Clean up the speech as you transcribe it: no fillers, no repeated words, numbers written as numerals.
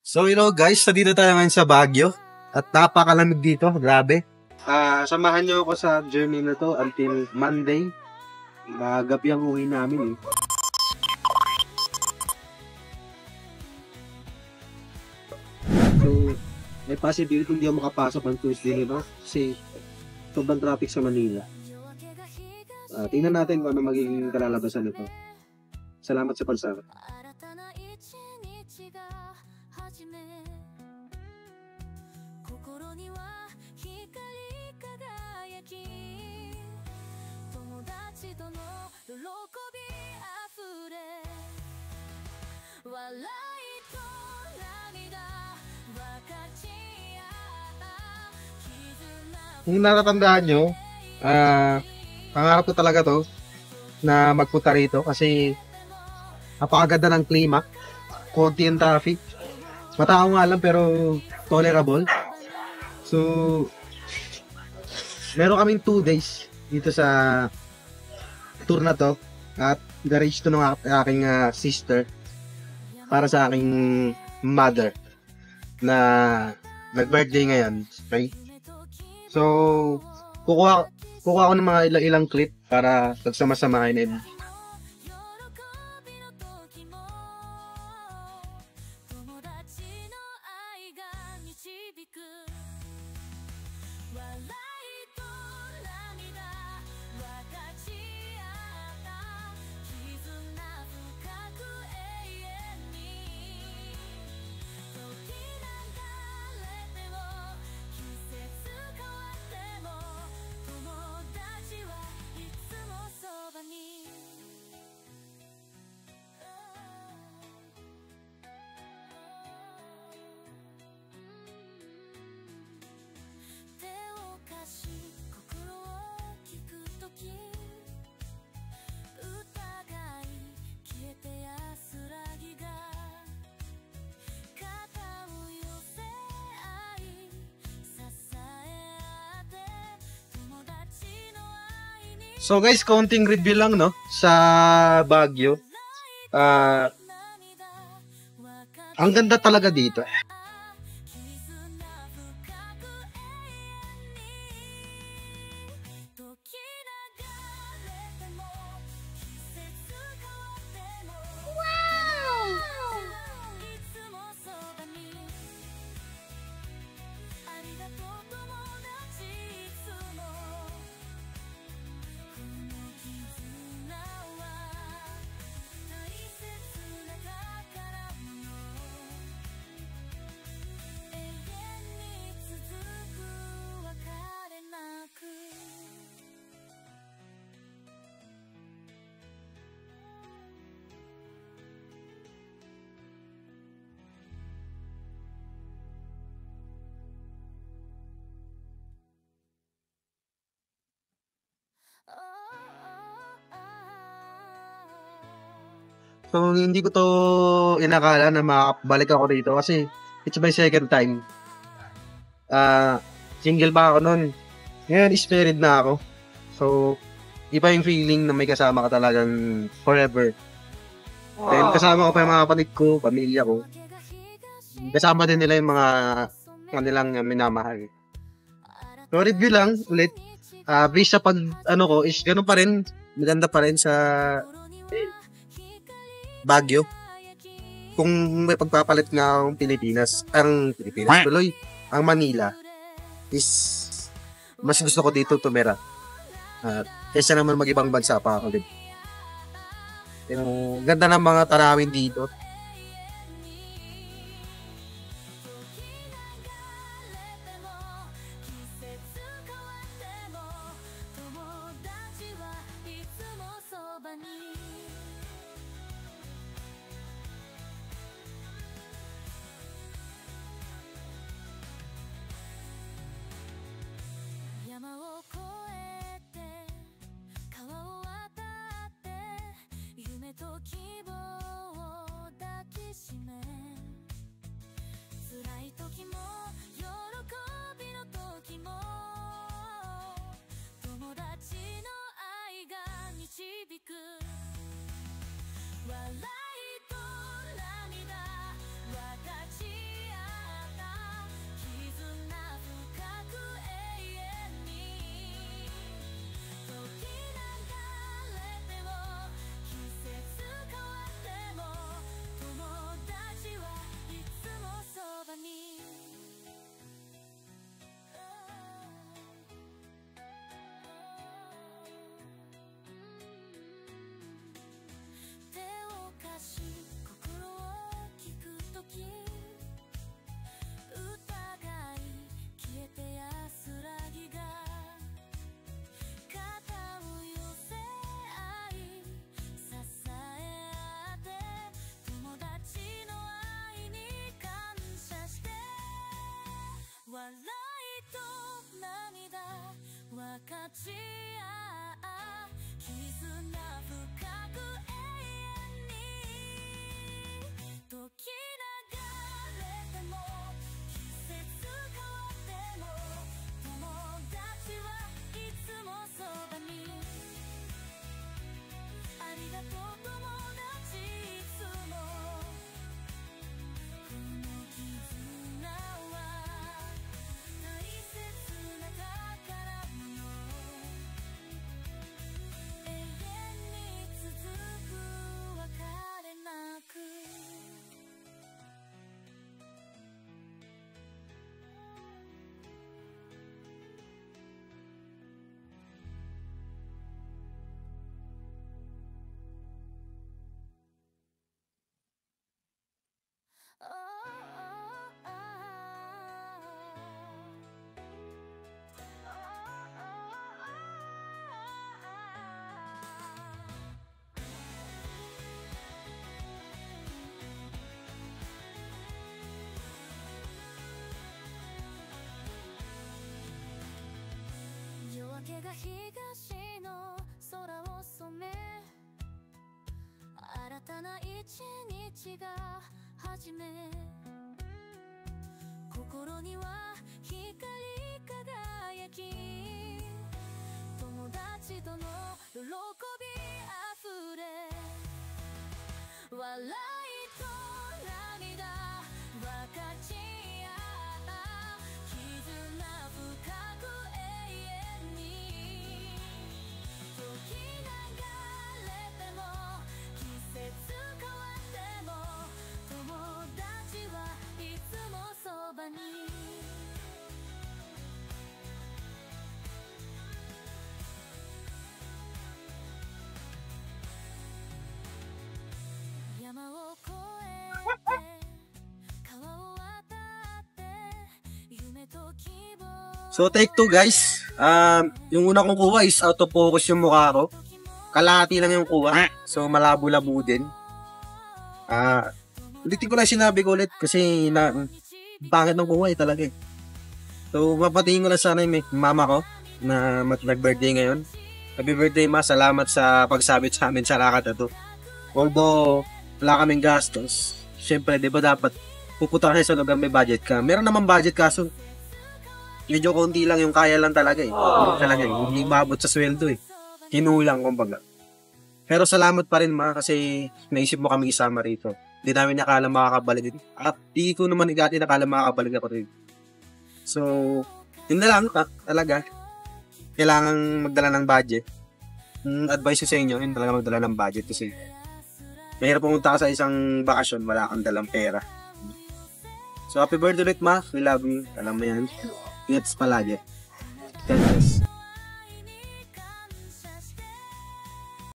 So, guys, nandito tayo ngayon sa Baguio at napakalamig dito, grabe. Samahan niyo ako sa journey na to until Monday. Gabi ang uwi namin eh. So, may possibility hindi ako makapasok ng Tuesday nito kasi sobrang traffic sa Manila. Tingnan natin kung ano magiging kalalabasan nito. Salamat sa pagsama. Kung natatandaan nyo, pangarap ko talaga to na magpunta rito kasi napakaganda ng klima, konti yung traffic, matao nga lang pero tolerable. So, meron kaming 2 days dito sa tour na to at garage to ng aking sister para sa aking mother na nag-birthday ngayon. Okay? So, kukuha ko ng mga ilang clip para pagsama-samahin. So guys, konting review lang no sa Baguio. Ang ganda talaga dito. So, hindi ko to inakala na makabalik ako dito kasi it's my second time. Single pa ako noon. Ngayon is married na ako. So, iba yung feeling na may kasama ka talagang forever. Then, kasama ko pa yung mga kapatid ko, pamilya ko. Kasama din nila yung mga kanilang minamahal. So, review lang ulit. Based sa pag, ko, is ganun pa rin. Maganda pa rin sa Baguio. Kung may pagpapalit nga ang Pilipinas tuloy, ang Manila is mas gusto ko dito tumira. Kaysa naman mag-ibang bansa pa ako din. Yung ganda ng mga tanawin dito. So, take 2 guys. Yung una kong kuha is out of focus yung mukha ko. Kalahati lang yung kuha. So, malabo-labo din. Ulitin ko lang sinabi ko ulit kasi pangit ng kuha talaga eh. So, mapatingin ko lang sana yung mama ko na nag-birthday ngayon. Happy birthday ma, salamat sa pagsabit sa amin sa Rakatato. Although, wala kaming gastos. Siyempre, di ba dapat pupunta ka sa lugar may budget ka. Meron naman budget kaso medyo konti lang yung kaya lang talaga eh. Talaga, hindi maabot sa sweldo eh. Kinulang kumbaga. Pero salamat pa rin ma kasi naisip mo kami isama rito. Hindi namin nakala makakabalik dito. At di ko naman igati nakala makakabalik ako rito. So, yun na lang talaga. Kailangan magdala ng budget. Advice ko sa inyo, yun talaga magdala ng budget kasi mahirap pumunta ka sa isang bakasyon, wala kang dalang pera. So, happy birthday ulit ma. We love you. Alam mo yan. Ingat palagi. God bless.